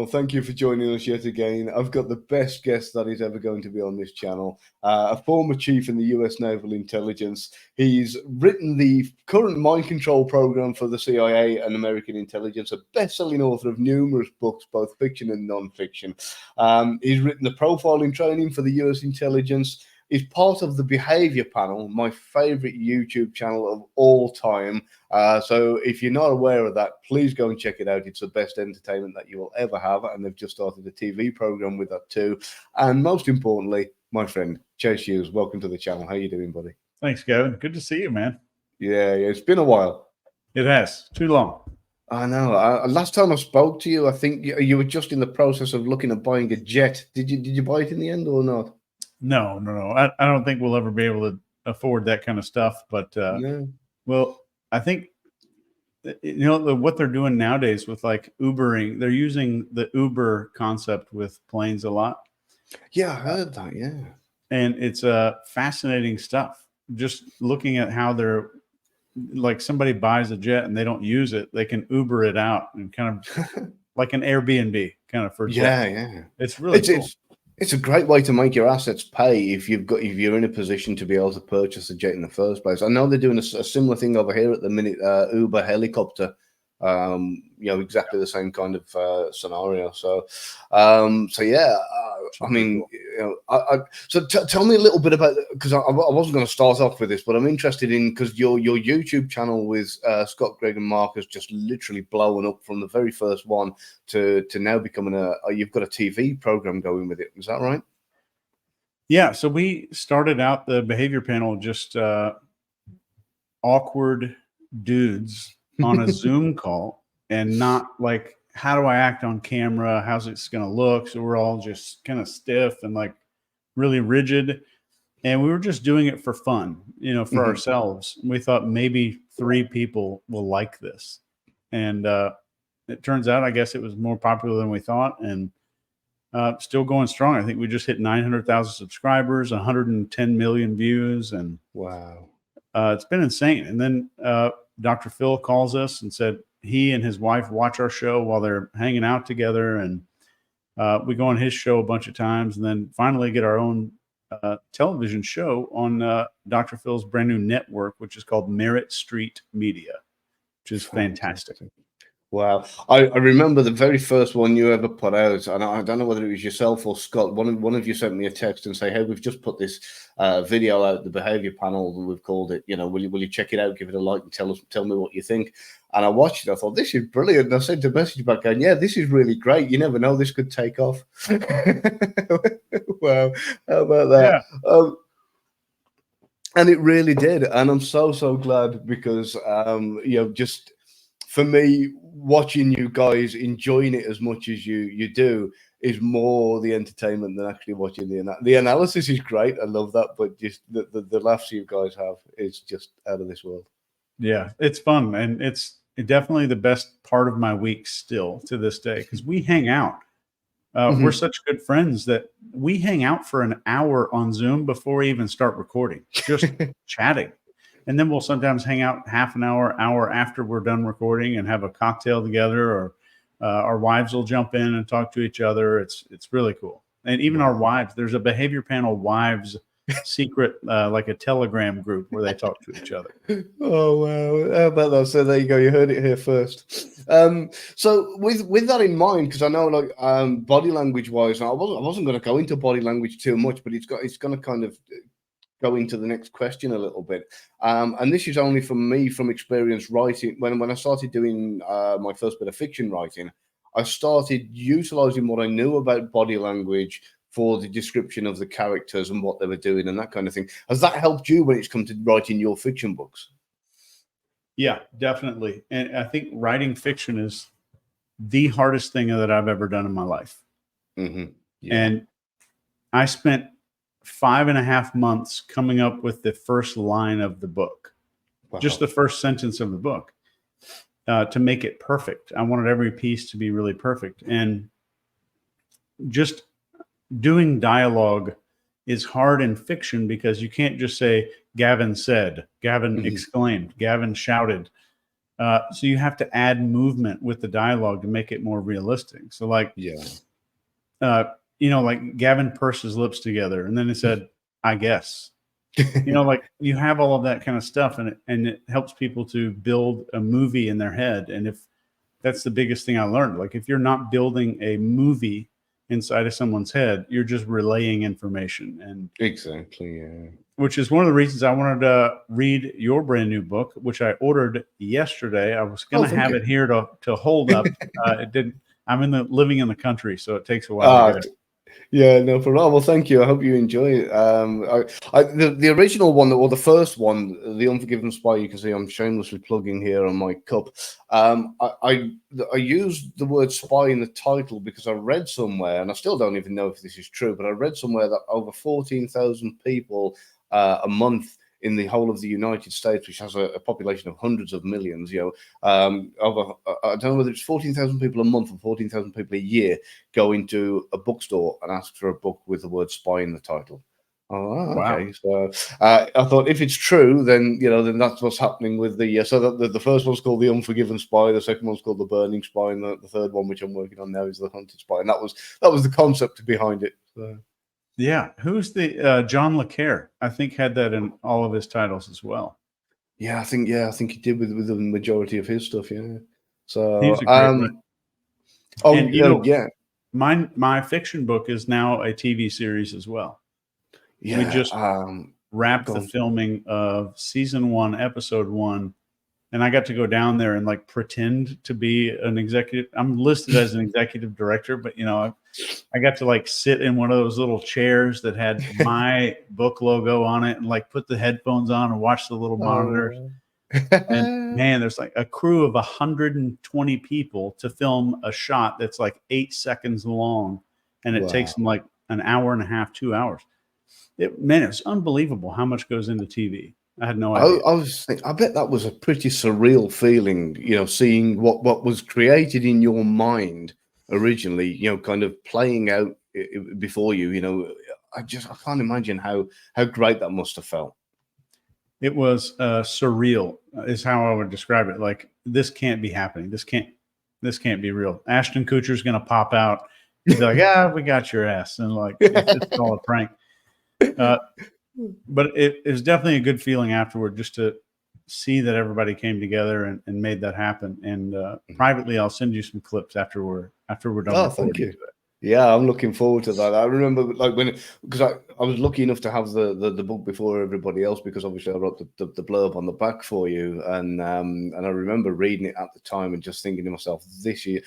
Well, thank you for joining us yet again. I've got the best guest that is ever going to be on this channel, a former chief in the US Naval Intelligence. He's written the current mind control program for the CIA and American intelligence, a best-selling author of numerous books, both fiction and non-fiction. He's written the profiling training for the US intelligence. Is part of the Behavior Panel, my favorite YouTube channel of all time. So if you're not aware of that, please go and check it out. It's the best entertainment that you will ever have. And they've just started a TV program with that too. And most importantly, my friend, Chase Hughes, welcome to the channel. How you doing, buddy? Thanks, Gavin. Good to see you, man. Yeah, it's been a while. It has. Too long. I know. Last time I spoke to you, I think you were just in the process of looking at buying a jet. Did you buy it in the end or not? No. I don't think we'll ever be able to afford that kind of stuff. But, No. well, I think, what they're doing nowadays with like Ubering, they're using the Uber concept with planes a lot. Yeah, I heard that, yeah. And it's fascinating stuff. Just looking at how they're, like somebody buys a jet and they don't use it, they can Uber it out and kind of like an Airbnb kind of for jet. Yeah. It's really cool. It's a great way to make your assets pay if you're in a position to be able to purchase a jet in the first place. I know they're doing a similar thing over here at the minute. Uber helicopter, exactly the same kind of scenario. So yeah. I mean, tell me a little bit about, because I wasn't going to start off with this, but I'm interested in, because your YouTube channel with Scott, Greg, and Mark has just literally blown up from the very first one to now becoming you've got a TV program going with it. Is that right? Yeah. So we started out the Behavior Panel just awkward dudes on a Zoom call, and not like, how do I act on camera? How's it going to look? So we're all just kind of stiff and like really rigid. And we were just doing it for fun, for ourselves. We thought maybe 3 people will like this. And it turns out, I guess it was more popular than we thought, and still going strong. I think we just hit 900,000 subscribers, 110 million views. And wow, it's been insane. And then Dr. Phil calls us and said, he and his wife watch our show while they're hanging out together, and we go on his show a bunch of times, and then finally get our own television show on Dr. Phil's brand new network, which is called Merit Street Media, which is fantastic. Wow. I remember the very first one you ever put out, and I don't know whether it was yourself or Scott. One of you sent me a text and say, hey, we've just put this video out, the Behavior Panel, we've called it, will you check it out, give it a like, and tell me what you think. And I watched it, I thought, this is brilliant. And I sent a message back going, yeah, this is really great. You never know, this could take off. Wow. How about that? Yeah. And it really did. And I'm so glad, because, just for me, watching you guys enjoying it as much as you do is more the entertainment than actually watching the analysis. Is great. I love that. But just the laughs you guys have is just out of this world. Yeah, it's fun. And it's definitely the best part of my week still to this day, because we hang out. We're such good friends that we hang out for an hour on Zoom before we even start recording, just chatting. And then we'll sometimes hang out half an hour after we're done recording and have a cocktail together, or our wives will jump in and talk to each other. It's really cool. And even our wives, there's a Behavior Panel wives secret, like a Telegram group where they talk to each other. Oh, wow. How about that? So there you go. You heard it here first. So with that in mind, because I know, like, body language wise, I wasn't going to go into body language too much, but it's going to kind of go into the next question a little bit. And this is only from me, from experience writing. When I started doing my first bit of fiction writing, I started utilizing what I knew about body language for the description of the characters and what they were doing and that kind of thing. Has that helped you when it's come to writing your fiction books? Yeah, definitely. And I think writing fiction is the hardest thing that I've ever done in my life. Yeah. And I spent 5.5 months coming up with the first line of the book. Wow. Just the first sentence of the book, to make it perfect. I wanted every piece to be really perfect. And just doing dialogue is hard in fiction, because you can't just say Gavin said, Gavin exclaimed, Gavin shouted. So you have to add movement with the dialogue to make it more realistic. So like, Yeah. Like Gavin pursed his lips together and then it said, I guess. Like you have all of that kind of stuff, and it helps people to build a movie in their head. And if that's the biggest thing I learned, like if you're not building a movie inside of someone's head, you're just relaying information. And Exactly, yeah. which is one of the reasons I wanted to read your brand new book, which I ordered yesterday. I was going to have it here to hold up. It didn't. I'm living in the country, so it takes a while to get it. Yeah, no problem. Well, thank you. I hope you enjoy it. The original one, or the first one, The Unforgiven Spy, you can see I'm shamelessly plugging here on my cup. I used the word spy in the title because I read somewhere, and I still don't even know if this is true, but I read somewhere that over 14,000 people a month in the whole of the United States, which has a population of hundreds of millions, I don't know whether it's 14,000 people a month or 14,000 people a year go into a bookstore and ask for a book with the word spy in the title. Oh, okay. Wow. So I thought if it's true, then then that's what's happening with the. So the first one's called The Unforgiven Spy, the second one's called The Burning Spy, and the third one, which I'm working on now, is The Hunted Spy, and that was the concept behind it. So. Yeah, who's the John Le Carre? I think had that in all of his titles as well. Yeah, I think he did with the majority of his stuff. Yeah, so he was a great yeah. My fiction book is now a TV series as well. Yeah, we just wrapped the filming of season 1, episode 1. And I got to go down there and like pretend to be an executive. I'm listed as an executive director, but I got to like sit in one of those little chairs that had my book logo on it and like put the headphones on and watch the little monitors. And man, there's like a crew of 120 people to film a shot that's like 8 seconds long. And it takes them like an hour and a half, 2 hours. It's unbelievable how much goes into TV. I had no idea. I was thinking, I bet that was a pretty surreal feeling, seeing what was created in your mind originally, kind of playing out before you. I can't imagine how great that must have felt. It was surreal, is how I would describe it. Like, this can't be happening. This can't be real. Ashton Kutcher's going to pop out and be like, "Yeah, we got your ass," and like it's all a prank. But it was definitely a good feeling afterward, just to see that everybody came together and made that happen. And privately, I'll send you some clips after we're done. Oh, thank you. Yeah, I'm looking forward to that. I remember like because I was lucky enough to have the book before everybody else, because obviously I wrote the blurb on the back for you, and I remember reading it at the time and just thinking to myself, this year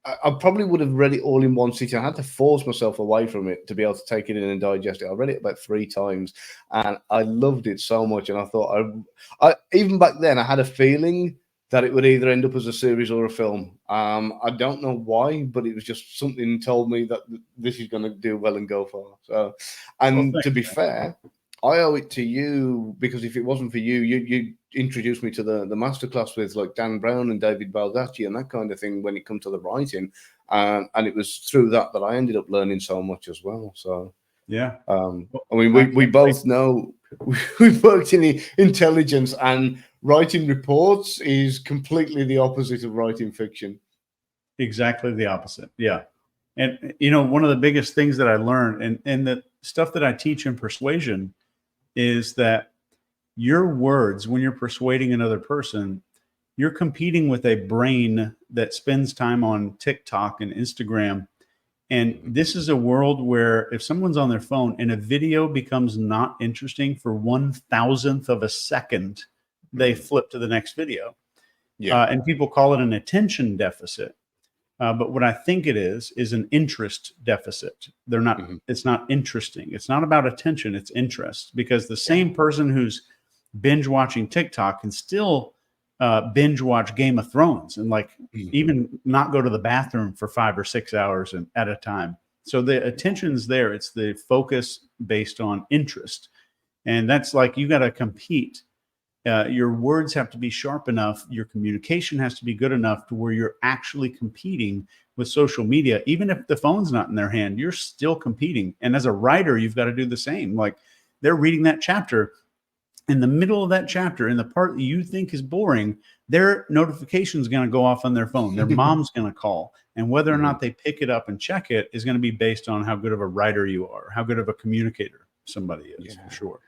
I probably would have read it all in one sitting. I had to force myself away from it to be able to take it in and digest it. I read it about 3 times, and I loved it so much. And I thought, I even back then, I had a feeling that it would either end up as a series or a film. I don't know why, but it was just something told me that this is going to do well and go far. So, and to be fair, I owe it to you, because if it wasn't for you, you introduced me to the masterclass with like Dan Brown and David Baldacci and that kind of thing when it comes to the writing, and it was through that I ended up learning so much as well. So yeah, I mean, we both know we've worked in the intelligence, and writing reports is completely the opposite of writing fiction. Exactly the opposite. Yeah. And one of the biggest things that I learned, and the stuff that I teach in Persuasion, is that your words, when you're persuading another person, you're competing with a brain that spends time on TikTok and Instagram. And this is a world where if someone's on their phone and a video becomes not interesting for 1,000th of a second, they flip to the next video. Yeah. And people call it an attention deficit. But what I think it is an interest deficit. They're not. It's not interesting. It's not about attention. It's interest, because the same person who's binge watching TikTok can still binge watch Game of Thrones and like even not go to the bathroom for 5 or 6 hours at a time. So the attention's there. It's the focus based on interest, and that's like you got to compete. Your words have to be sharp enough. Your communication has to be good enough to where you're actually competing with social media. Even if the phone's not in their hand, you're still competing. And as a writer, you've got to do the same. Like, they're reading that chapter in the middle of that chapter, in the part that you think is boring, their notification is going to go off on their phone. Their mom's going to call. And whether or not they pick it up and check it is going to be based on how good of a writer you are, how good of a communicator somebody is, for sure.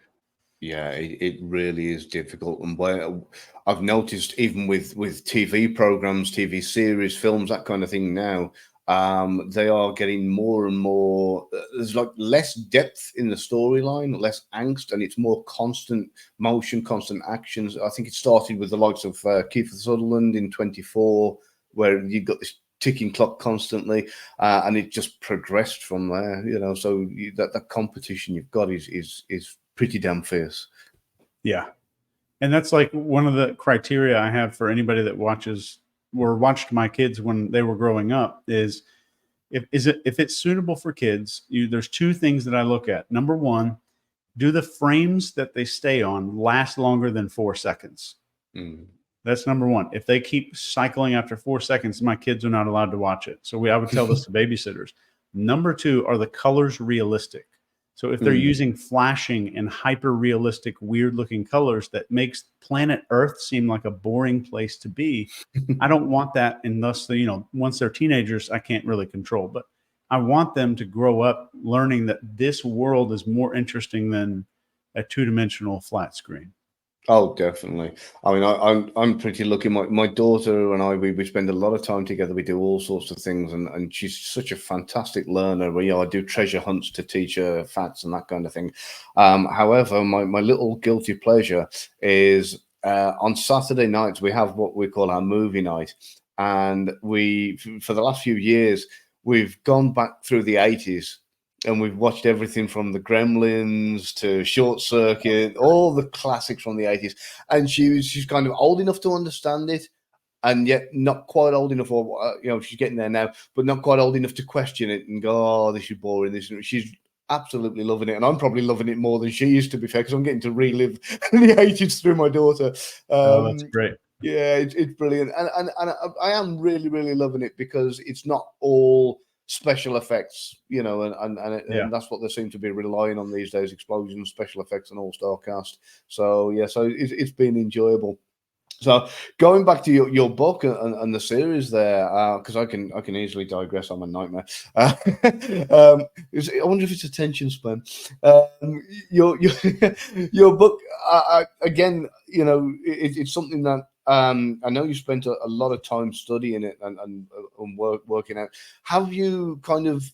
Yeah, it really is difficult. And where I've noticed, even with TV programs, TV series, films, that kind of thing now, they are getting more and more, there's like less depth in the storyline, less angst, and it's more constant motion, constant actions. I think it started with the likes of Kiefer Sutherland in 24, where you got this ticking clock constantly, and it just progressed from there, you know. So that competition you've got is pretty damn fierce. Yeah. And that's like one of the criteria I have for anybody that watches or watched my kids when they were growing up is if it's suitable for kids, there's two things that I look at. Number one, do the frames that they stay on last longer than 4 seconds? That's number one. If they keep cycling after 4 seconds, my kids are not allowed to watch it. So I would tell this to babysitters. Number two, are the colors realistic? So if they're using flashing and hyper realistic, weird looking colors that makes planet Earth seem like a boring place to be, I don't want that. And thus, you know, once they're teenagers, I can't really control, but I want them to grow up learning that this world is more interesting than a two-dimensional flat screen. Oh, definitely. I mean, I'm pretty lucky. My daughter and I, we spend a lot of time together. We do all sorts of things, and she's such a fantastic learner. You know, I do treasure hunts to teach her facts and that kind of thing. However, my little guilty pleasure is on Saturday nights we have what we call our movie night, and for the last few years we've gone back through the 80s. And we've watched everything from the Gremlins to Short Circuit, all the classics from the 80s. And she's kind of old enough to understand it, and yet not quite old enough, or you know, she's getting there now, but not quite old enough to question it and go, "Oh, this is boring." She's absolutely loving it, and I'm probably loving it more than she used, to be fair, because I'm getting to relive the 80s through my daughter. Oh, that's great. Yeah, it's brilliant, and I am really, really loving it because it's not all special effects, you know, and that's what they seem to be relying on these days: explosions, special effects, and all-star cast. So yeah, so it's been enjoyable. So going back to your book and the series there, because I can easily digress. I'm a nightmare. I wonder if it's attention span. Your your book, again, you know, it's something that I know you spent a lot of time studying it and working out. Have you kind of,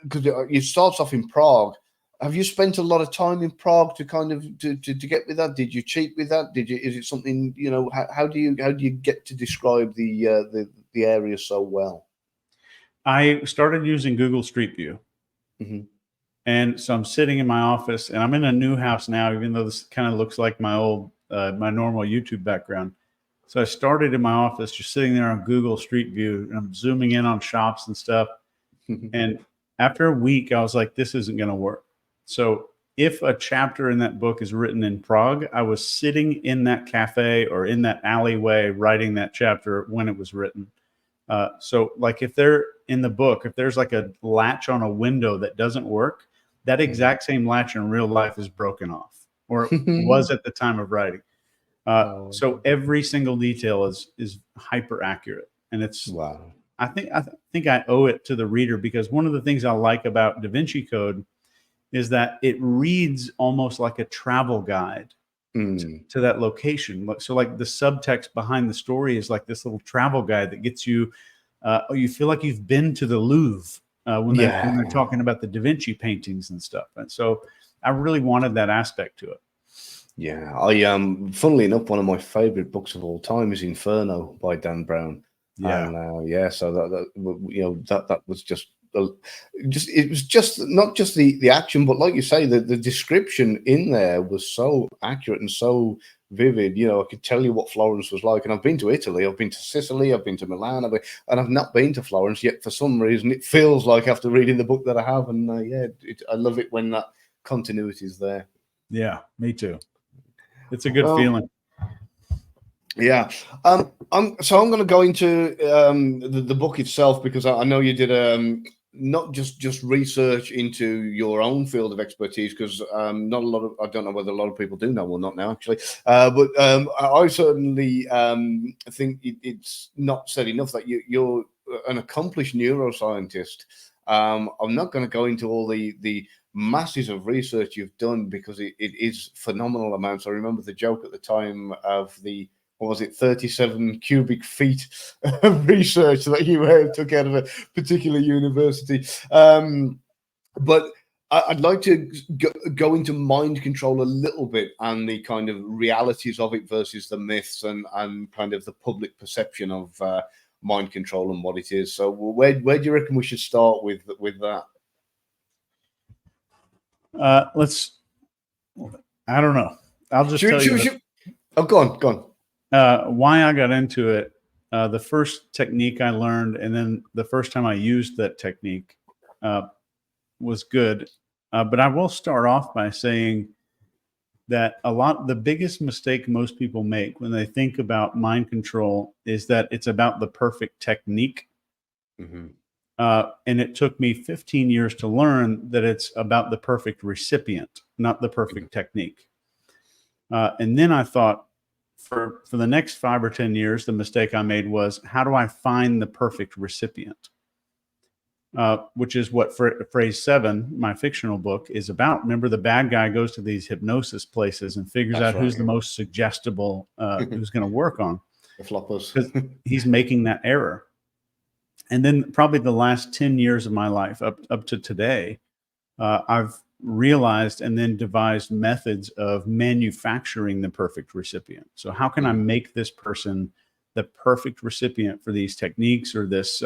because it starts off in Prague? Have you spent a lot of time in Prague to kind of to get with that? Did you cheat with that? Is it something, you know? How do you get to describe the area so well? I started using Google Street View. And so I'm sitting in my office, and I'm in a new house now, even though this kind of looks like my old, my normal YouTube background. So I started in my office, just sitting there on Google Street View, and I'm zooming in on shops and stuff. And after a week, I was like, this isn't going to work. So if a chapter in that book is written in Prague, I was sitting in that cafe or in that alleyway writing that chapter when it was written. So like if they're in the book, if there's like a latch on a window that doesn't work, that exact same latch in real life is broken off, or was at the time of writing. So every single detail is hyper accurate, and it's wow. I think I owe it to the reader, because one of the things I like about Da Vinci Code is that it reads almost like a travel guide to that location. So like the subtext behind the story is like this little travel guide that gets you, you feel like you've been to the Louvre when they're talking about the Da Vinci paintings and stuff. And so I really wanted that aspect to it. Yeah, funnily enough, one of my favorite books of all time is Inferno by Dan Brown. Yeah. And so that you know, that was just it was just not just the action, but like you say, the description in there was so accurate and so vivid. You know, I could tell you what Florence was like. And I've been to Italy, I've been to Sicily, I've been to Milan, and I've not been to Florence yet. For some reason, it feels like after reading the book that I have. And I love it when that continuity is there. Yeah, me too. It's a good feeling. Yeah. I'm going to go into the book itself, because I know you did not just research into your own field of expertise, because not a lot of, I don't know whether a lot of people do know or not now, actually, but I certainly think it's not said enough that you're an accomplished neuroscientist. I'm not going to go into all the masses of research you've done, because it is phenomenal amounts. I remember the joke at the time of the, what was it, 37 cubic feet of research that you took out of a particular university. But I'd like to go into mind control a little bit, and the kind of realities of it versus the myths, and kind of the public perception of mind control and what it is. So where do you reckon we should start with that? I don't know. I'll just tell you. Oh, go on. Why I got into it. The first technique I learned, and then the first time I used that technique was good. But I will start off by saying that the biggest mistake most people make when they think about mind control is that it's about the perfect technique. Mm-hmm. And it took me 15 years to learn that it's about the perfect recipient, not the perfect technique. And then I thought, for the next 5 or 10 years, the mistake I made was, how do I find the perfect recipient? Which is what Phrase 7, my fictional book, is about. Remember, the bad guy goes to these hypnosis places and figures out who's the most suggestible, who's going to work on. The floppers. Because he's making that error. And then probably the last 10 years of my life up to today, I've realized and then devised methods of manufacturing the perfect recipient. So how can I make this person the perfect recipient for these techniques or this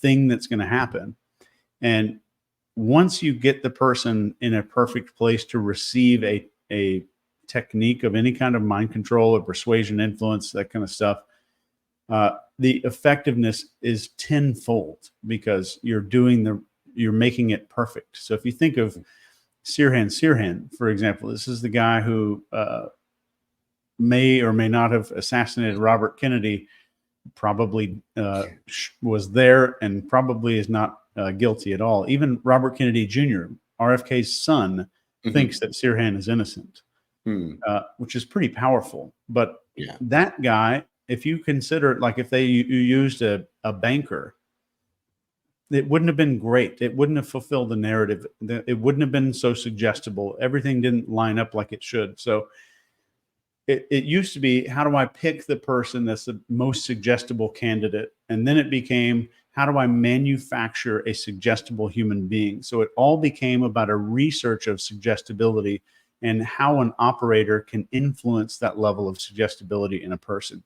thing that's going to happen? And once you get the person in a perfect place to receive a technique of any kind of mind control or persuasion, influence, that kind of stuff, the effectiveness is tenfold, because you're making it perfect. So if you think of Sirhan, for example, this is the guy who may or may not have assassinated Robert Kennedy, probably was there, and probably is not guilty at all. Even Robert Kennedy Jr., RFK's son, thinks that Sirhan is innocent, which is pretty powerful. But that guy, if you consider it, like if you used a banker, it wouldn't have been great. It wouldn't have fulfilled the narrative. It wouldn't have been so suggestible. Everything didn't line up like it should. So it used to be, how do I pick the person that's the most suggestible candidate? And then it became, how do I manufacture a suggestible human being? So it all became about a research of suggestibility and how an operator can influence that level of suggestibility in a person.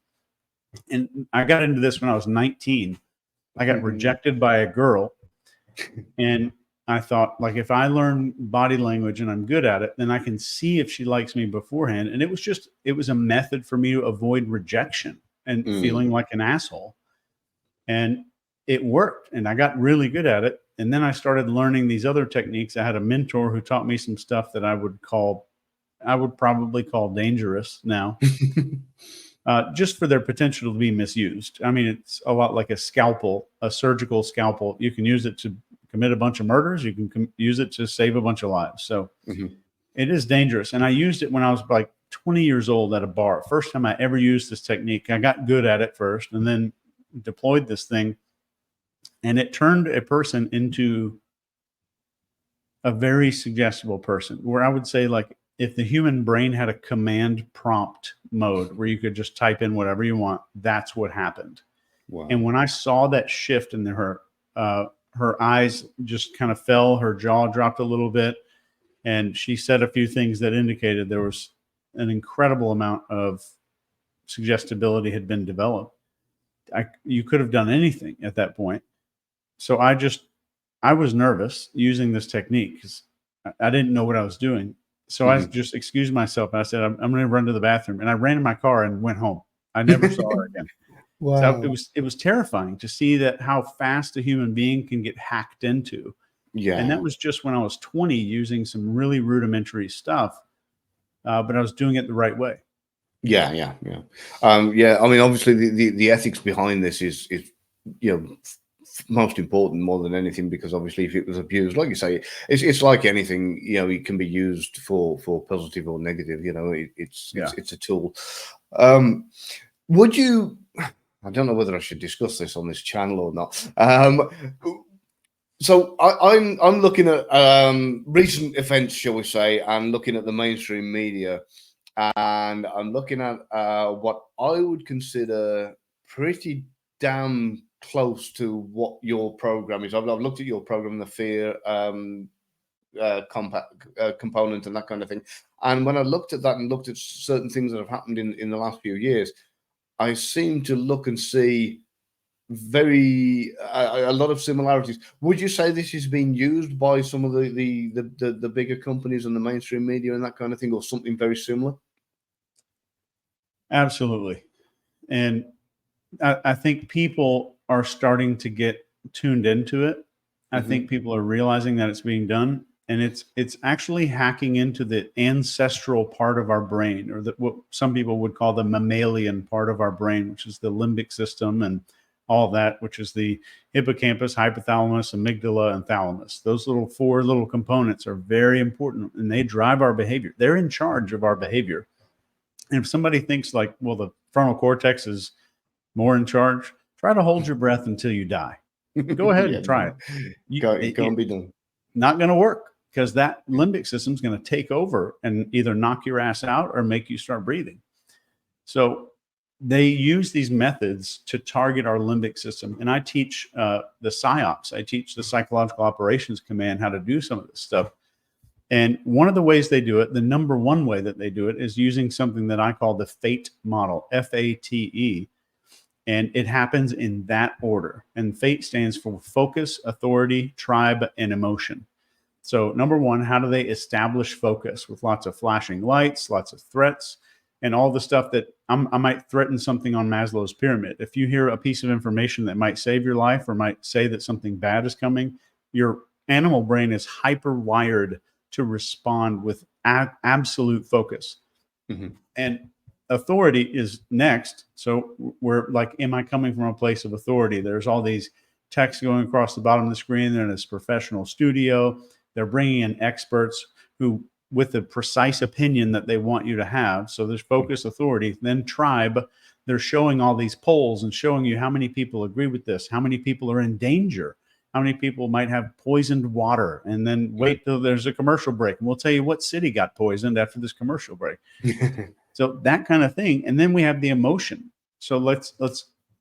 And I got into this when I was 19. I got rejected by a girl, and I thought, like, if I learn body language and I'm good at it, then I can see if she likes me beforehand. And it was a method for me to avoid rejection and feeling like an asshole. And it worked, and I got really good at it. And then I started learning these other techniques. I had a mentor who taught me some stuff that I would probably call dangerous now. Just for their potential to be misused. I mean, it's a lot like a scalpel, a surgical scalpel. You can use it to commit a bunch of murders. You can use it to save a bunch of lives. So it is dangerous. And I used it when I was like 20 years old at a bar. First time I ever used this technique. I got good at it first, and then deployed this thing. And it turned a person into a very suggestible person, where I would say, like, if the human brain had a command prompt mode where you could just type in whatever you want, that's what happened. Wow. And when I saw that shift in her eyes just kind of fell, her jaw dropped a little bit, and she said a few things that indicated there was an incredible amount of suggestibility had been developed. You could have done anything at that point. So I was nervous using this technique because I didn't know what I was doing. So I just excused myself. And I said, I'm going to run to the bathroom. And I ran in my car and went home. I never saw her again. Wow. So it was terrifying to see that how fast a human being can get hacked into. Yeah. And that was just when I was 20, using some really rudimentary stuff, but I was doing it the right way. Yeah. I mean, obviously the ethics behind this is most important more than anything, because obviously if it was abused, like you say, it's like anything, it can be used for positive or negative. It's a tool. Would you? I don't know whether I should discuss this on this channel or not. So I'm looking at recent events, shall we say, and looking at the mainstream media, and I'm looking at what I would consider pretty damn close to what your program is. I've looked at your program, the fear component and that kind of thing. And when I looked at that and looked at certain things that have happened in the last few years, I seem to look and see a lot of similarities. Would you say this is being used by some of the bigger companies and the mainstream media and that kind of thing, or something very similar? Absolutely. And I think people are starting to get tuned into it. I think people are realizing that it's being done, and it's actually hacking into the ancestral part of our brain, or what some people would call the mammalian part of our brain, which is the limbic system and all that, which is the hippocampus, hypothalamus, amygdala, and thalamus. Those four little components are very important, and they drive our behavior. They're in charge of our behavior. And if somebody thinks like, well, the frontal cortex is more in charge, try to hold your breath until you die. Go ahead and try it. It can't be done. Not going to work, because that limbic system is going to take over and either knock your ass out or make you start breathing. So they use these methods to target our limbic system. And I teach the PSYOPs. I teach the Psychological Operations Command how to do some of this stuff. And one of the ways they do it, the number one way that they do it, is using something that I call the FATE model, FATE. And it happens in that order. And FATE stands for focus, authority, tribe, and emotion. So number one, how do they establish focus? With lots of flashing lights, lots of threats, and all the stuff that I might threaten something on Maslow's pyramid. If you hear a piece of information that might save your life or might say that something bad is coming, your animal brain is hyper wired to respond with absolute focus. And authority is next. So we're like, am I coming from a place of authority? There's all these texts going across the bottom of the screen. They're in this professional studio. They're bringing in experts who, with the precise opinion that they want you to have. So there's focus, authority, then tribe. They're showing all these polls and showing you how many people agree with this, how many people are in danger, how many people might have poisoned water, and then wait till there's a commercial break, and we'll tell you what city got poisoned after this commercial break. So that kind of thing. And then we have the emotion. So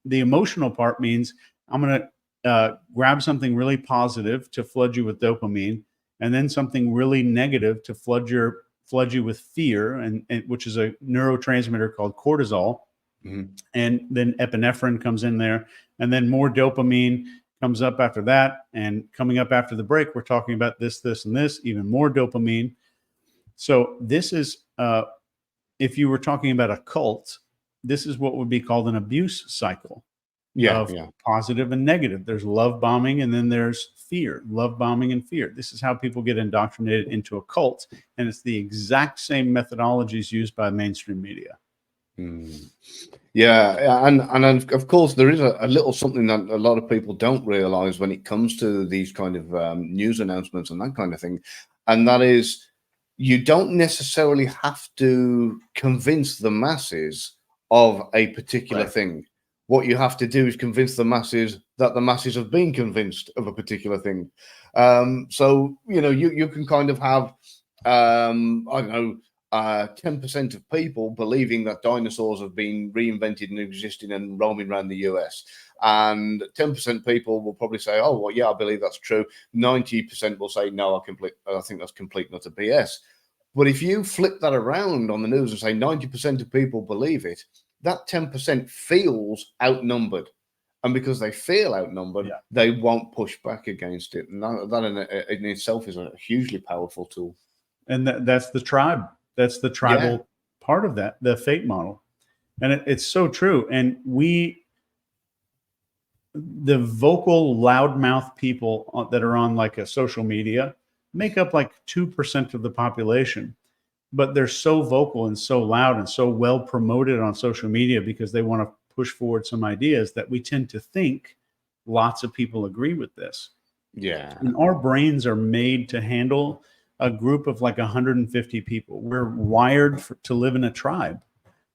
the emotional part means I'm going to grab something really positive to flood you with dopamine, and then something really negative to flood you with fear, and which is a neurotransmitter called cortisol. And then epinephrine comes in there, and then more dopamine comes up after that. And coming up after the break, we're talking about this, and this, even more dopamine. So this is, if you were talking about a cult, this is what would be called an abuse cycle of positive and negative. There's love bombing, and then there's fear, love bombing and fear. This is how people get indoctrinated into a cult. And it's the exact same methodologies used by mainstream media. Yeah, and of course there is a little something that a lot of people don't realize when it comes to these kind of news announcements and that kind of thing, and that is, you don't necessarily have to convince the masses of a particular thing. What you have to do is convince the masses that the masses have been convinced of a particular thing. So you can kind of have I don't know, 10% of people believing that dinosaurs have been reinvented and existing and roaming around the US. And 10% people will probably say, oh, well, yeah, I believe that's true. 90% will say, no, I think that's complete and utter BS. But if you flip that around on the news and say 90% of people believe it, that 10% feels outnumbered. And because they feel outnumbered, they won't push back against it. And that in itself is a hugely powerful tool. And that's the tribe. That's the tribal part of that, the FATE model. And it's so true. And the vocal loudmouth people that are on like a social media make up like 2% of the population, but they're so vocal and so loud and so well promoted on social media because they want to push forward some ideas that we tend to think lots of people agree with this. Yeah. And our brains are made to handle a group of like 150 people. We're wired to live in a tribe.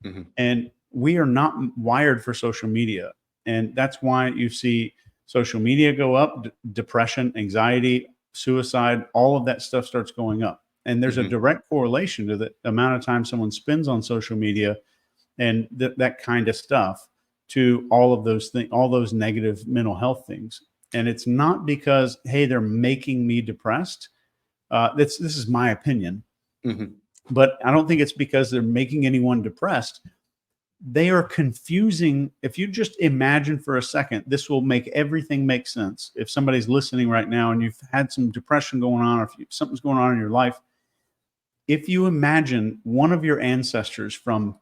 Mm-hmm. And we are not wired for social media. And that's why you see social media go up, depression, anxiety, suicide, all of that stuff starts going up. And there's a direct correlation to the amount of time someone spends on social media and that kind of stuff to all of those things, all those negative mental health things. And it's not because, hey, they're making me depressed. This is my opinion. But I don't think it's because they're making anyone depressed. They are confusing. If you just imagine for a second, this will make everything make sense. If somebody's listening right now and you've had some depression going on, or if something's going on in your life, if you imagine one of your ancestors from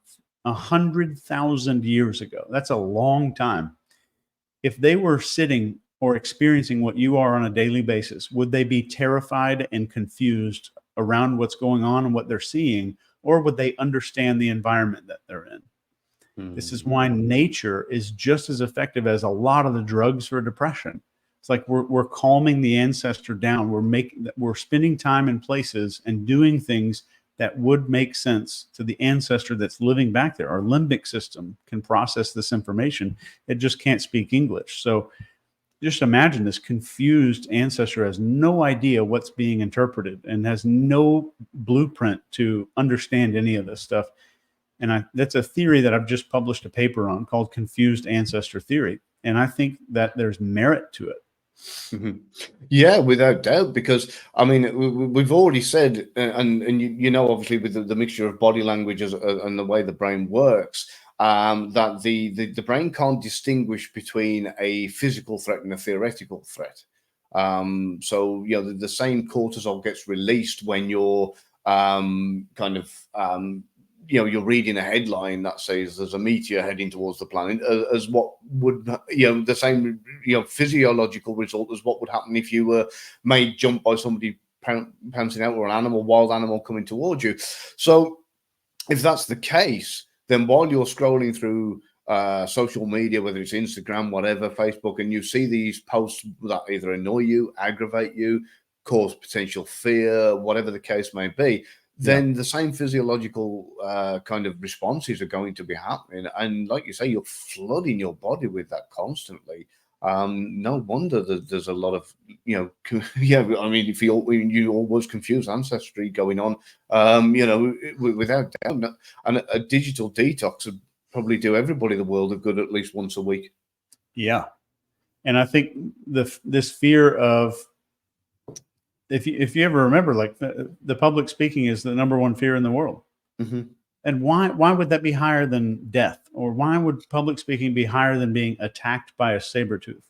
100,000 years ago, that's a long time. If they were sitting or experiencing what you are on a daily basis, would they be terrified and confused around what's going on and what they're seeing, or would they understand the environment that they're in? This is why nature is just as effective as a lot of the drugs for depression. It's like we're calming the ancestor down. We're spending time in places and doing things that would make sense to the ancestor that's living back there. Our limbic system can process this information. It just can't speak English. So just imagine this confused ancestor has no idea what's being interpreted and has no blueprint to understand any of this stuff. And that's a theory that I've just published a paper on called confused ancestor theory. And I think that there's merit to it. Yeah, without doubt, because I mean, we've already said, and you know, obviously with the mixture of body language and the way the brain works, that the brain can't distinguish between a physical threat and a theoretical threat. So you know, the same cortisol gets released when you're you know, you're reading a headline that says there's a meteor heading towards the planet, as what would, you know, the same, you know, physiological result as what would happen if you were made jump by somebody pouncing out, or an wild animal coming towards you. So if that's the case, then while you're scrolling through social media, whether it's Instagram, whatever, Facebook, and you see these posts that either annoy you, aggravate you, cause potential fear, whatever the case may be, then the same physiological kind of responses are going to be happening. And like you say, you're flooding your body with that constantly. No wonder that there's a lot of, you know, yeah, I mean, if you always confuse ancestry going on, you know, without doubt. And a digital detox would probably do everybody the world of good at least once a week. Yeah. And I think this fear of, if you ever remember, like the public speaking is the number one fear in the world. And why would that be higher than death? Or why would public speaking be higher than being attacked by a saber tooth?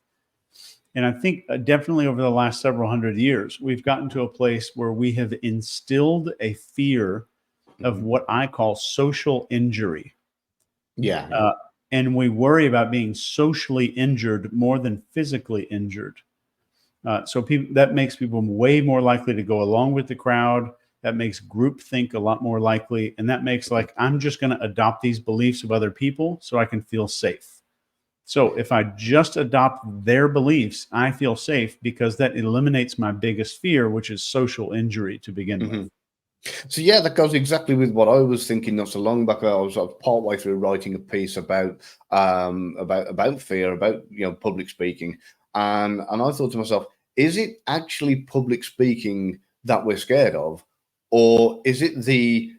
And I think definitely over the last several hundred years, we've gotten to a place where we have instilled a fear of what I call social injury. And we worry about being socially injured more than physically injured. So that makes people way more likely to go along with the crowd. That makes groupthink a lot more likely. And that makes like, I'm just going to adopt these beliefs of other people so I can feel safe. So if I just adopt their beliefs, I feel safe because that eliminates my biggest fear, which is social injury to begin with. So yeah, that goes exactly with what I was thinking not so long back. I was partway through writing a piece about fear, about, you know, public speaking, and I thought to myself, is it actually public speaking that we're scared of, or is it the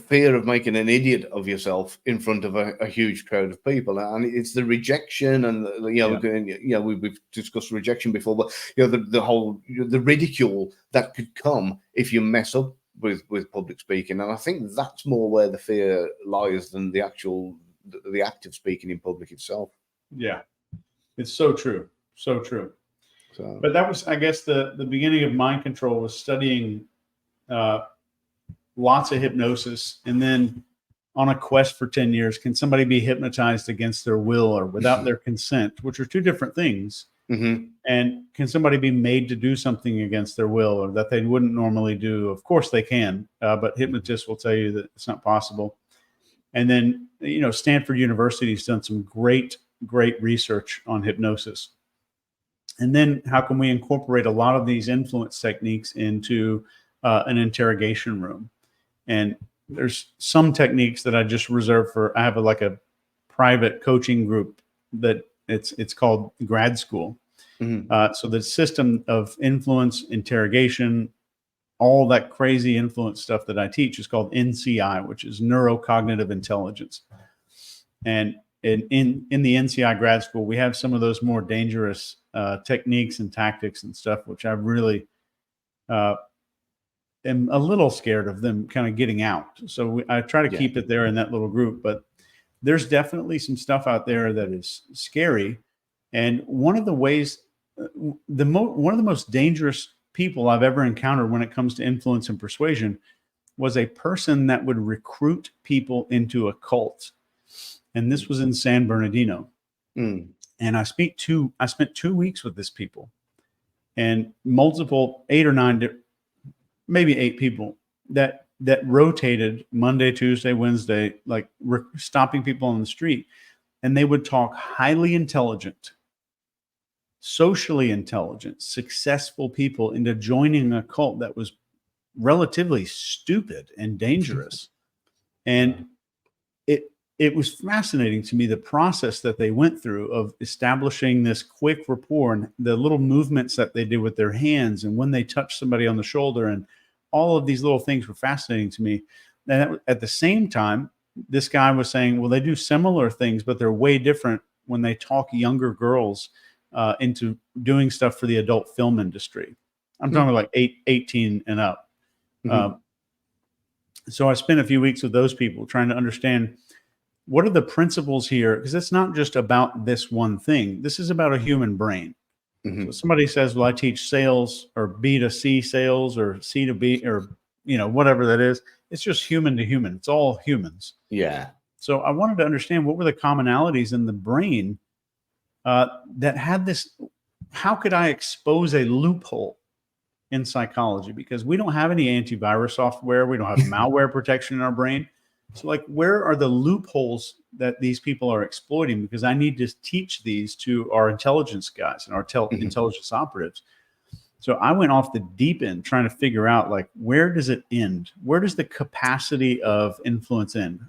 fear of making an idiot of yourself in front of a huge crowd of people? And it's the rejection, and we've discussed rejection before, but you know, the whole the ridicule that could come if you mess up with public speaking. And I think that's more where the fear lies than the act of speaking in public itself. Yeah, it's so true. So true. But that was, I guess, the beginning of mind control was studying lots of hypnosis, and then on a quest for 10 years, can somebody be hypnotized against their will or without their consent, which are two different things. And can somebody be made to do something against their will or that they wouldn't normally do? Of course they can, but hypnotists will tell you that it's not possible. And then, you know, Stanford University has done some great research on hypnosis. And then how can we incorporate a lot of these influence techniques into an interrogation room? And there's some techniques that I just reserve for, I have like a private coaching group that it's called grad school. So the system of influence, interrogation, all that crazy influence stuff that I teach is called NCI, which is neurocognitive intelligence. And in the NCI grad school, we have some of those more dangerous techniques and tactics and stuff, which I really am a little scared of them kind of getting out. So I try to keep it there in that little group, but there's definitely some stuff out there that is scary. And one of the ways, one of the most dangerous people I've ever encountered when it comes to influence and persuasion was a person that would recruit people into a cult. And this was in San Bernardino. And I spent 2 weeks with this people, and multiple 8 or 9, maybe 8 people that rotated Monday, Tuesday, Wednesday, like stopping people on the street. And they would talk highly intelligent, socially intelligent, successful people into joining a cult that was relatively stupid and dangerous. And it was fascinating to me, the process that they went through of establishing this quick rapport, and the little movements that they did with their hands, and when they touched somebody on the shoulder, and all of these little things were fascinating to me. And at the same time, this guy was saying, well, they do similar things, but they're way different when they talk younger girls into doing stuff for the adult film industry. I'm talking like 18 and up. So I spent a few weeks with those people trying to understand what are the principles here, because it's not just about this one thing. This is about a human brain. So somebody says, well, I teach sales or B to C sales or C to B or, whatever that is. It's just human to human. It's all humans. Yeah. So I wanted to understand what were the commonalities in the brain that had this. How could I expose a loophole in psychology? Because we don't have any antivirus software. We don't have malware protection in our brain. So like, where are the loopholes that these people are exploiting? Because I need to teach these to our intelligence guys and our intelligence operatives. So I went off the deep end trying to figure out, like, where does it end? Where does the capacity of influence end?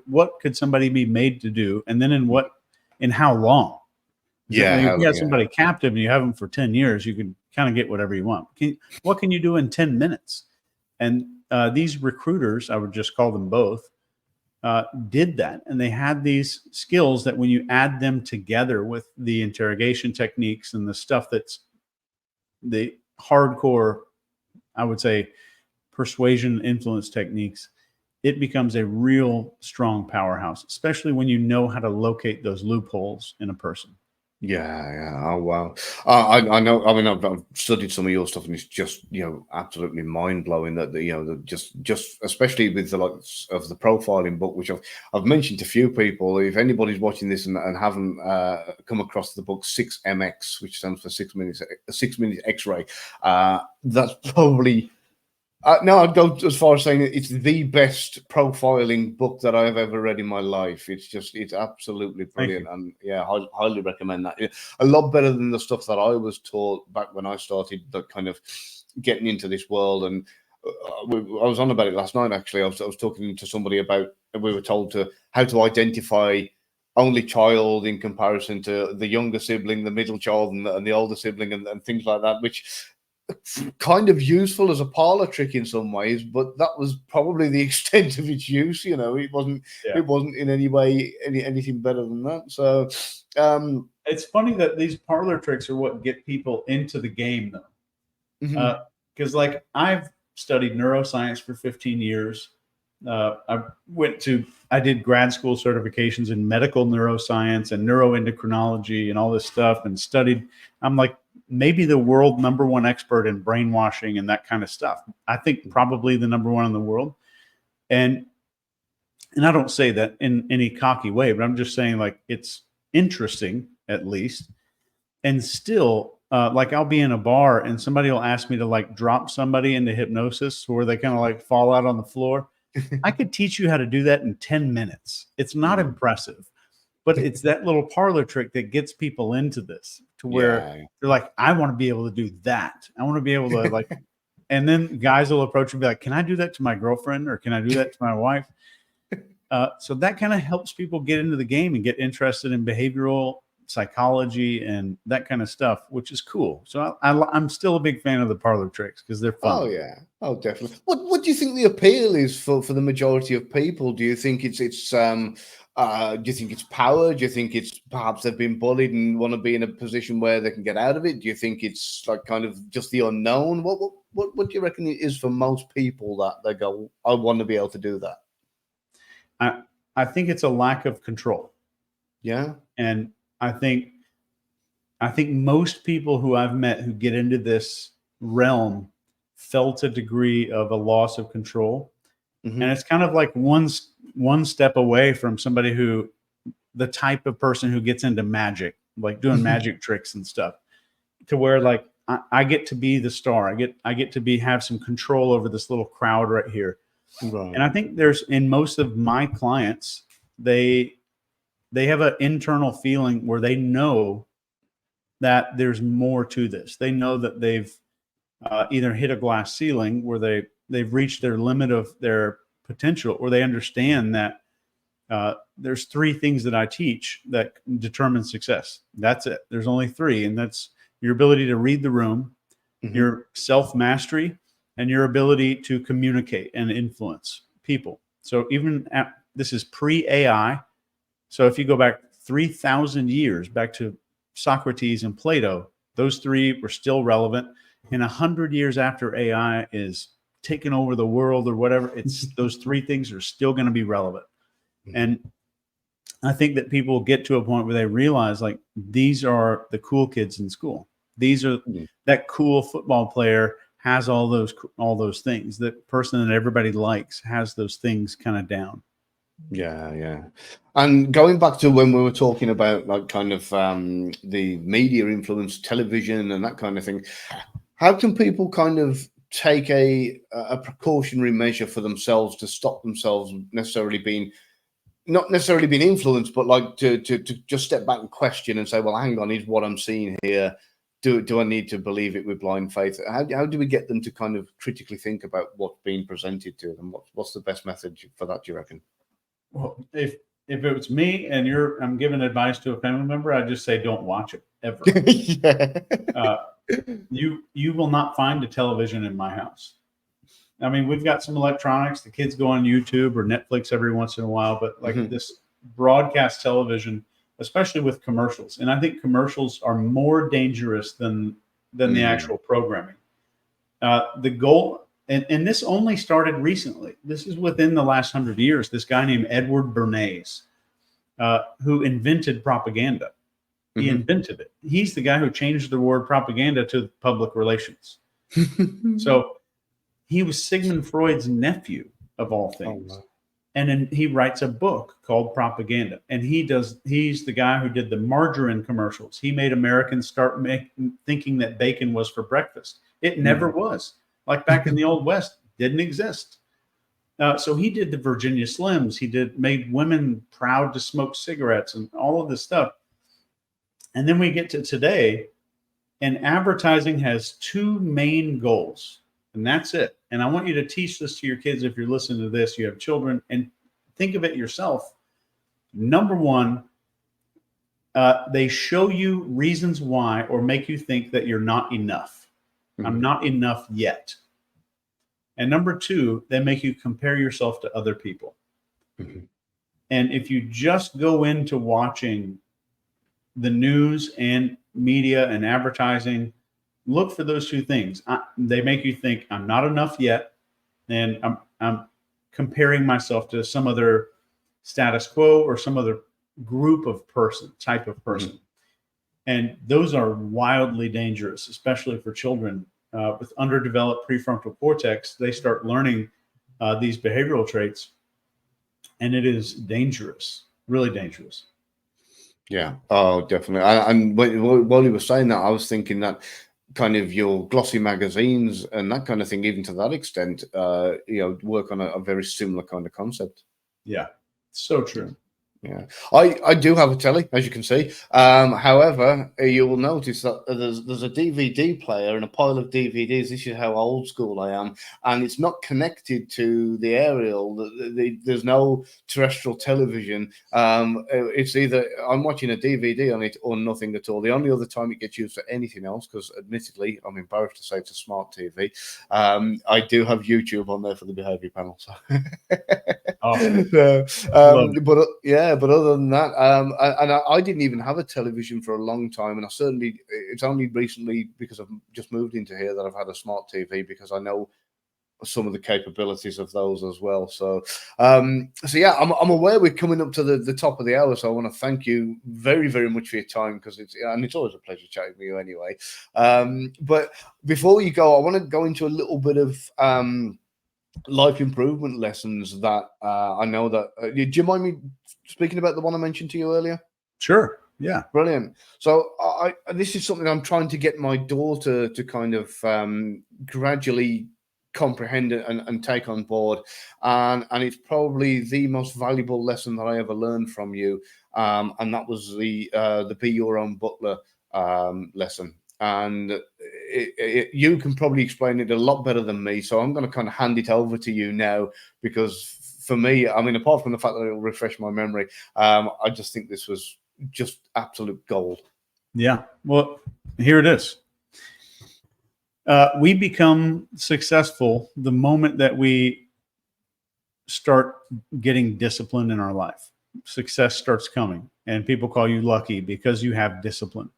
What could somebody be made to do? And then in how long? If you have somebody captive and you have them for 10 years, you can kind of get whatever you want. What can you do in 10 minutes? And these recruiters, I would just call them both, did that. And they had these skills that when you add them together with the interrogation techniques and the stuff that's the hardcore, I would say, persuasion influence techniques, it becomes a real strong powerhouse, especially when you know how to locate those loopholes in a person. Yeah. Oh, wow. I know. I mean, I've studied some of your stuff, and it's just, absolutely mind blowing that just especially with the likes of the profiling book, which I've mentioned to few people. If anybody's watching this and haven't come across the book 6MX, which stands for 6 minutes X-ray, that's probably. No, I'd go as far as saying it's the best profiling book that I've ever read in my life. It's absolutely brilliant. And highly recommend that. A lot better than the stuff that I was taught back when I started kind of getting into this world. And I was on about it last night, actually. I was talking to somebody about, we were told how to identify only child in comparison to the younger sibling, the middle child, and the older sibling, and things like that, which kind of useful as a parlor trick in some ways, but that was probably the extent of its use. It wasn't in any way anything better than that. So it's funny that these parlor tricks are what get people into the game, though. Because like, I've studied neuroscience for 15 years. I did grad school certifications in medical neuroscience and neuroendocrinology and all this stuff, and studied. I'm like maybe the world #1 expert in brainwashing and that kind of stuff. I think probably the #1 in the world. And I don't say that in any cocky way, but I'm just saying, like, it's interesting at least. And still, like, I'll be in a bar and somebody will ask me to like drop somebody into hypnosis where they kind of like fall out on the floor. I could teach you how to do that in 10 minutes. It's not impressive, but it's that little parlor trick that gets people into this to where they're like, I want to be able to do that. I want to be able to like, and then guys will approach and be like, can I do that to my girlfriend, or can I do that to my wife? So that kind of helps people get into the game and get interested in behavioral psychology and that kind of stuff, which is cool. So I'm still a big fan of the parlor tricks because they're fun. Oh yeah, oh definitely. What do you think the appeal is for the majority of people? Do you think it's do you think it's power? Do you think it's perhaps they've been bullied and want to be in a position where they can get out of it? Do you think it's like kind of just the unknown? What do you reckon it is for most people that they go, I want to be able to do that? I think it's a lack of control. Yeah. And I think most people who I've met who get into this realm felt a degree of a loss of control. Mm-hmm. And it's kind of like one step away from somebody who, the type of person who gets into magic, like doing magic tricks and stuff, to where like I get to be the star. I get to have some control over this little crowd right here. Right. And I think there's, in most of my clients, they have an internal feeling where they know that there's more to this. They know that they've either hit a glass ceiling where they've reached their limit of their potential, or they understand that there's 3 things that I teach that determine success. That's it. There's only 3, and that's your ability to read the room, your self-mastery, and your ability to communicate and influence people. So even this is pre-AI. So if you go back 3,000 years, back to Socrates and Plato, those 3 were still relevant. And 100 years after AI is taking over the world or whatever, it's those 3 things are still going to be relevant. And I think that people get to a point where they realize, like, these are the cool kids in school. These are that cool football player has all those things. That person that everybody likes has those things kind of down. Yeah. And going back to when we were talking about like kind of the media influence, television and that kind of thing, how can people kind of take a precautionary measure for themselves to stop themselves not necessarily being influenced, but like to just step back and question and say, well, hang on, is what I'm seeing here, do I need to believe it with blind faith? How do we get them to kind of critically think about what's being presented to them? What's the best method for that, do you reckon? Well, if it was me and I'm giving advice to a family member, I'd just say, don't watch it ever. You will not find a television in my house. I mean, we've got some electronics. The kids go on YouTube or Netflix every once in a while, but like this broadcast television, especially with commercials. And I think commercials are more dangerous than the actual programming. The goal, and this only started recently. This is within the last 100 years. This guy named Edward Bernays, who invented propaganda. He invented it. He's the guy who changed the word propaganda to public relations. So he was Sigmund Freud's nephew, of all things. Oh, wow. And then he writes a book called Propaganda. And he's the guy who did the margarine commercials. He made Americans start thinking that bacon was for breakfast. It never was. Like back in the Old West, didn't exist. So he did the Virginia Slims. He made women proud to smoke cigarettes and all of this stuff. And then we get to today, and advertising has 2 main goals. And that's it. And I want you to teach this to your kids. If you're listening to this, you have children, and think of it yourself. Number 1, they show you reasons why, or make you think that you're not enough. I'm not enough yet. And number 2, they make you compare yourself to other people. And if you just go into watching the news and media and advertising, look for those 2 things. They make you think I'm not enough yet, and I'm comparing myself to some other status quo or some other type of person. And those are wildly dangerous, especially for children with underdeveloped prefrontal cortex. They start learning these behavioral traits, and it is dangerous, really dangerous. Yeah. Oh, definitely. And while you were saying that, I was thinking that kind of your glossy magazines and that kind of thing, even to that extent, work on a very similar kind of concept. Yeah, so true. Yeah, I do have a telly, as you can see. However, you will notice that there's a DVD player and a pile of DVDs. This is how old school I am, and it's not connected to the aerial. There's no terrestrial television. It's either I'm watching a DVD on it or nothing at all. The only other time it gets used for anything else, because admittedly, I'm embarrassed to say it's a smart TV. I do have YouTube on there for the behavior panel. So. Oh, So, love it. but yeah, but other than that, I didn't even have a television for a long time, and it's only recently, because I've just moved into here, that I've had a smart TV, because I know some of the capabilities of those as well. So yeah, I'm aware we're coming up to the top of the hour, so I want to thank you very, very much for your time, because it's always a pleasure chatting with you anyway. But before you go, I want to go into a little bit of life improvement lessons that I know that. Do you mind me speaking about the one I mentioned to you earlier? Sure. Yeah. Brilliant. So this is something I'm trying to get my daughter to kind of gradually comprehend and take on board, and it's probably the most valuable lesson that I ever learned from you, and that was the be your own butler lesson. And you can probably explain it a lot better than me, so I'm going to kind of hand it over to you now, because for me, I mean, apart from the fact that it'll refresh my memory, I just think this was just absolute gold. Yeah. Well, here it is. We become successful the moment that we start getting discipline in our life. Success starts coming, and people call you lucky because you have discipline.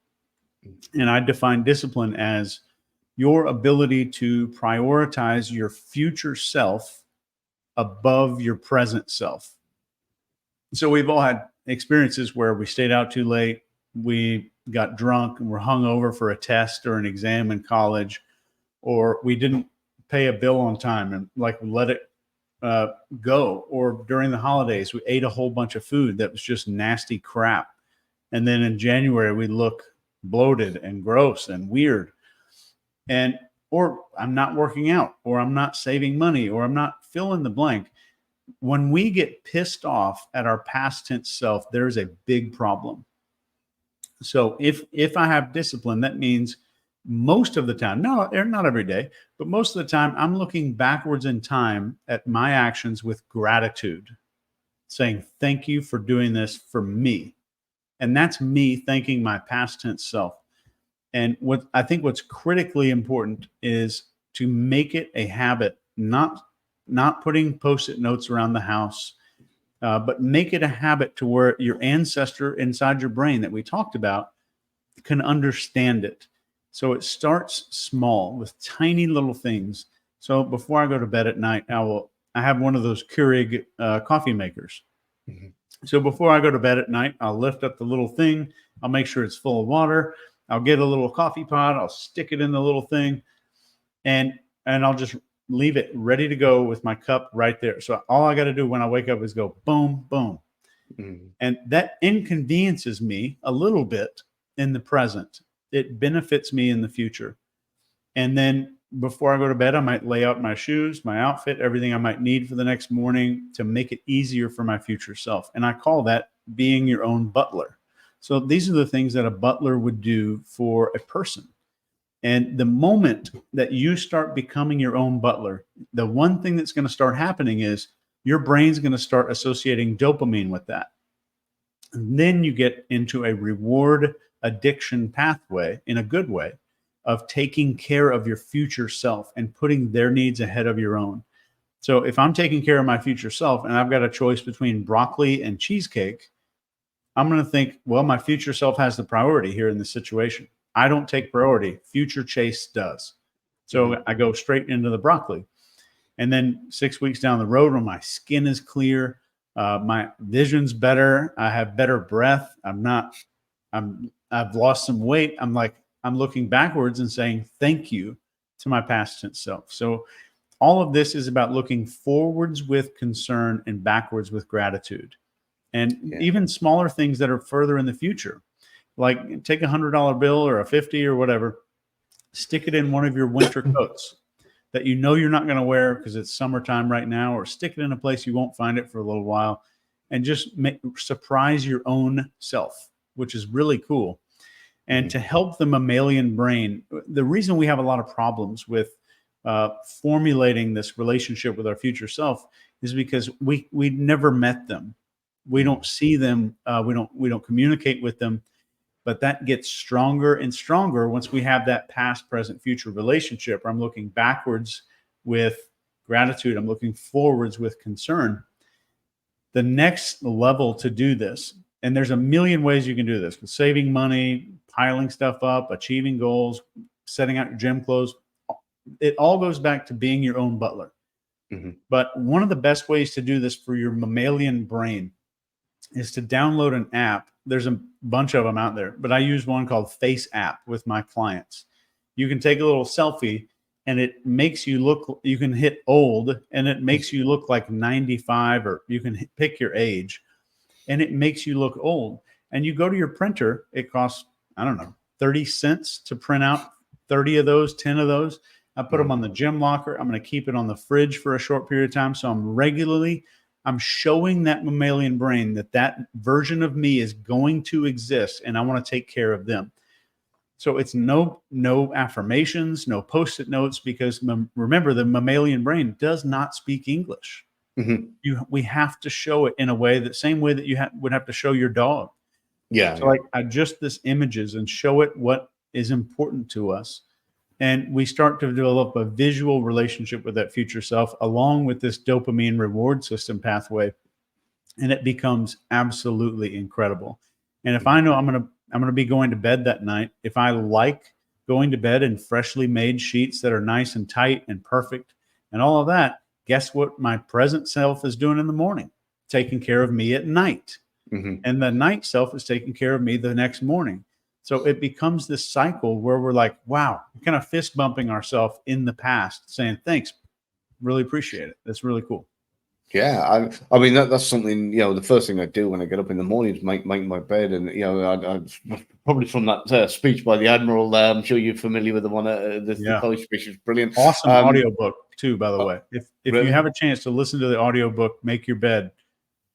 And I define discipline as your ability to prioritize your future self above your present self. So we've all had experiences where we stayed out too late, we got drunk and were hung over for a test or an exam in college, or we didn't pay a bill on time and let it go, or during the holidays we ate a whole bunch of food that was just nasty crap, and then in January we look bloated and gross and weird, and or I'm not working out, or I'm not saving money, or I'm not fill in the blank. When we get pissed off at our past tense self, there's a big problem. So if I have discipline, that means most of the time, no, not every day, but most of the time, I'm looking backwards in time at my actions with gratitude, saying, thank you for doing this for me. And that's me thanking my past tense self. And what I think what's critically important is to make it a habit, not putting post-it notes around the house, but make it a habit to where your ancestor inside your brain that we talked about can understand it. So it starts small with tiny little things. So before I go to bed at night, I have one of those Keurig coffee makers. Mm-hmm. So before I go to bed at night, I'll lift up the little thing. I'll make sure it's full of water. I'll get a little coffee pot. I'll stick it in the little thing, and I'll just leave it ready to go with my cup right there. So all I got to do when I wake up is go boom, boom. Mm-hmm. And that inconveniences me a little bit in the present. It benefits me in the future. And then before I go to bed, I might lay out my shoes, my outfit, everything I might need for the next morning to make it easier for my future self. And I call that being your own butler. So these are the things that a butler would do for a person. And the moment that you start becoming your own butler, the one thing that's going to start happening is your brain's going to start associating dopamine with that. And then you get into a reward addiction pathway in a good way of taking care of your future self and putting their needs ahead of your own. So if I'm taking care of my future self and I've got a choice between broccoli and cheesecake, I'm going to think, well, my future self has the priority here in this situation. I don't take priority. Future Chase does. So I go straight into the broccoli. And then 6 weeks down the road, when my skin is clear, my vision's better, I have better breath, I've lost some weight, I'm looking backwards and saying thank you to my past tense self. So all of this is about looking forwards with concern and backwards with gratitude. And even smaller things that are further in the future, like take $100 bill or a 50 or whatever, stick it in one of your winter coats that you know you're not going to wear because it's summertime right now, or stick it in a place you won't find it for a little while. and just surprise your own self, which is really cool. And to help the mammalian brain, the reason we have a lot of problems with formulating this relationship with our future self is because we never met them. We don't see them. We don't communicate with them. But that gets stronger and stronger once we have that past, present, future relationship. I'm looking backwards with gratitude. I'm looking forwards with concern. The next level to do this, and there's a million ways you can do this, saving money, piling stuff up, achieving goals, setting out your gym clothes. It all goes back to being your own butler. But one of the best ways to do this for your mammalian brain is to download an app. There's a bunch of them out there, but I use one called Face App with my clients. You can take a little selfie and it makes you look, you can hit old and it makes you look like 95, or you can pick your age and it makes you look old. And you go to your printer, it costs, I don't know, 30 cents to print out 30 of those, 10 of those. I put them on the gym locker. I'm going to keep it on the fridge for a short period of time. So I'm showing that mammalian brain that that version of me is going to exist and I want to take care of them. So it's no affirmations, no Post-it notes, because remember, the mammalian brain does not speak English. We have to show it in a way, that same way that you would have to show your dog. So like adjust this images and show it what is important to us. And we start to develop a visual relationship with that future self, along with this dopamine reward system pathway. And it becomes absolutely incredible. And if I know I'm going to be going to bed that night, if I like going to bed in freshly made sheets that are nice and tight and perfect and all of that, guess what my present self is doing in the morning? Taking care of me at night. And the night self is taking care of me the next morning. So it becomes this cycle where we're like, wow, we're kind of fist bumping ourselves in the past, saying, thanks, really appreciate it. That's really cool. Yeah, I mean that's something, the first thing I do when I get up in the morning is make my bed, and I probably from that speech by the Admiral. I'm sure you're familiar with the one, the college speech is brilliant. Awesome audiobook too, by the way. If really? You have a chance to listen to the audiobook, Make Your Bed,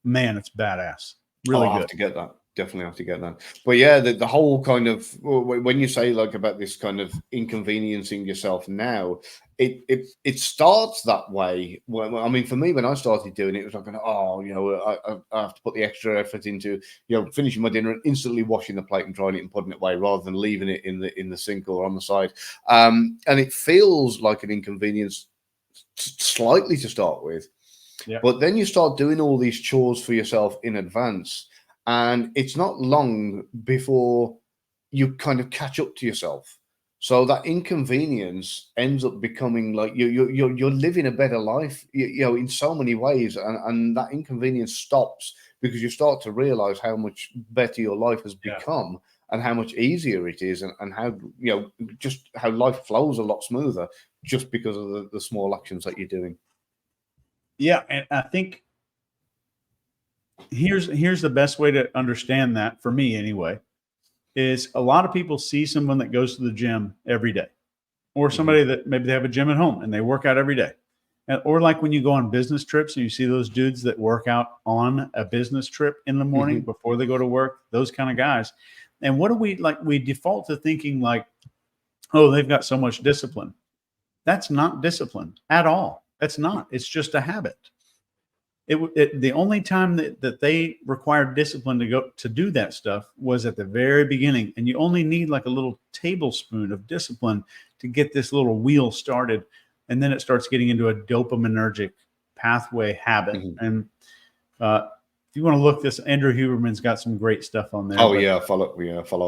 man, it's badass. Really good. I'll have to get that. Definitely have to get that. But yeah, the whole kind of, when you say like about this kind of inconveniencing yourself now, it starts that way. Well, I mean, for me, when I started doing it, it was like, I have to put the extra effort into, finishing my dinner and instantly washing the plate and drying it and putting it away, rather than leaving it in the sink or on the side. And it feels like an inconvenience slightly to start with. Yeah. But then you start doing all these chores for yourself in advance, and it's not long before you kind of catch up to yourself. So that inconvenience ends up becoming like you're living a better life, in so many ways, and that inconvenience stops because you start to realize how much better your life has become, and how much easier it is, and how just how life flows a lot smoother just because of the small actions that you're doing. Yeah, and I think here's the best way to understand that, for me anyway, is a lot of people see someone that goes to the gym every day, or somebody that maybe they have a gym at home and they work out every day. Or like when you go on business trips and you see those dudes that work out on a business trip in the morning before they go to work, those kind of guys. And what do we default to thinking like, oh, they've got so much discipline. That's not discipline at all. That's not. It's just a habit. The only time that they required discipline to do that stuff was at the very beginning. And you only need like a little tablespoon of discipline to get this little wheel started. And then it starts getting into a dopaminergic pathway habit. And if you want to look this, Andrew Huberman's got some great stuff on there. Oh yeah, follow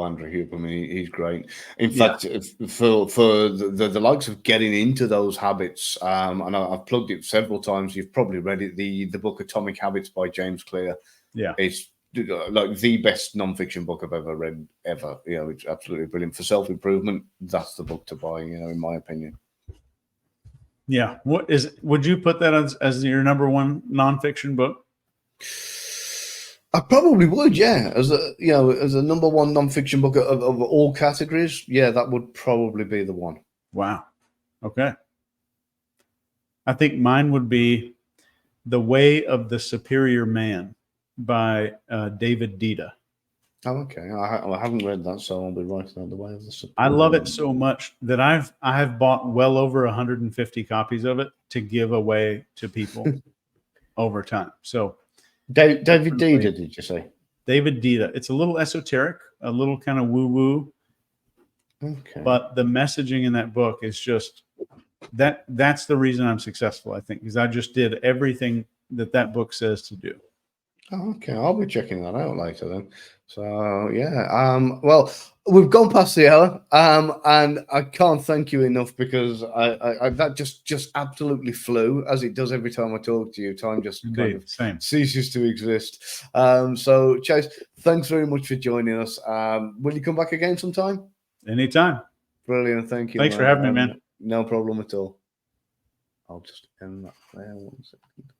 Andrew Huberman. He's great. In fact, for the likes of getting into those habits, and I've plugged it several times. You've probably read it. The book Atomic Habits by James Clear. Yeah, it's like the best nonfiction book I've ever read ever. It's absolutely brilliant for self-improvement. That's the book to buy. In my opinion. Yeah. Would you put that as your number one nonfiction book? I probably would, yeah. As a number one nonfiction book of all categories, yeah, that would probably be the one. Wow. Okay. I think mine would be The Way of the Superior Man by David Dita. Oh, okay. I haven't read that, so I'll be writing out the way of the support. I love it so much that I have bought well over 150 copies of it to give away to people over time. So David Dita, did you say? David Dita. It's a little esoteric, a little kind of woo-woo. Okay. But the messaging in that book is just that's the reason I'm successful, I think, because I just did everything that book says to do. Oh, okay, I'll be checking that out later then. So yeah, well, we've gone past the hour, and I can't thank you enough because I that just absolutely flew, as it does every time I talk to you. Time just kind of ceases to exist. So Chase, thanks very much for joining us. Will you come back again sometime? Anytime. Brilliant, thank you. Thanks for having me, man. No problem at all. I'll just end that there 1 second.